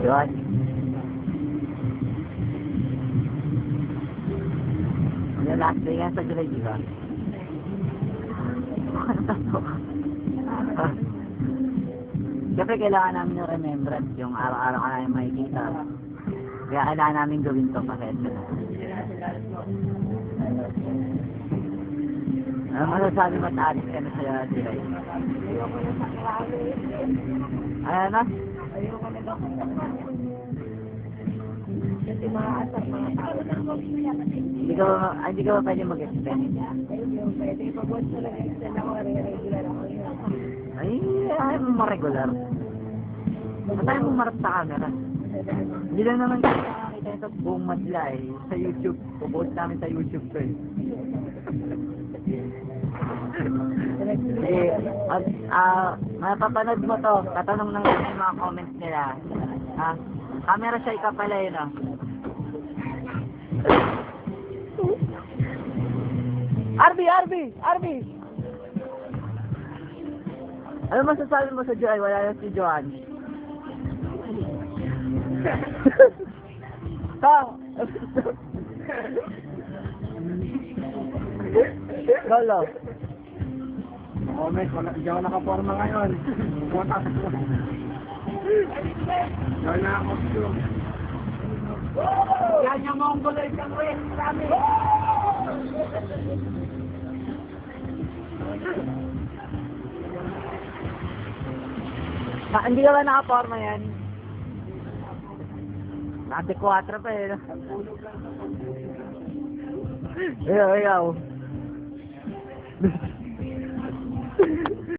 Yun. Yung last day yan sa July, di ba? Siyempre kailangan namin yung remembrance, yung araw-araw ka namin makikita. Kaya kailangan namin gawin to pasensya na. Ano masasabi mo at alis ka na sa July? Ayoko na sa klaro. Ano na? Ayoko na daw sa klaro. Kasi mga asap, mga tao na Hindi ka ba pwede mag-extend? ayun, pwede pag-watch talaga extend ako, regular ako yun. Ay, ayaw mo ma-regular. At ayaw mo marap sa camera. Hindi lang naman kasi nakakita ito buong madla eh. Sa YouTube. Pupost namin sa YouTube ko eh. Sige, mapapanood mo to. Tatanong ng mga comments nila. Ha? Camera shy ka pala yun ah. Arby! Ano masasabi mo sa Joy? Wala na si Joan. Lolo. Comment, hindi ako nakaporma ngayon. Pumunta sa ko. Gawin na ako ito. Yan yung mongoloid ng West, kami. Hindi ka ba nakaporma yan? Naka 4 pa eh. Ayaw.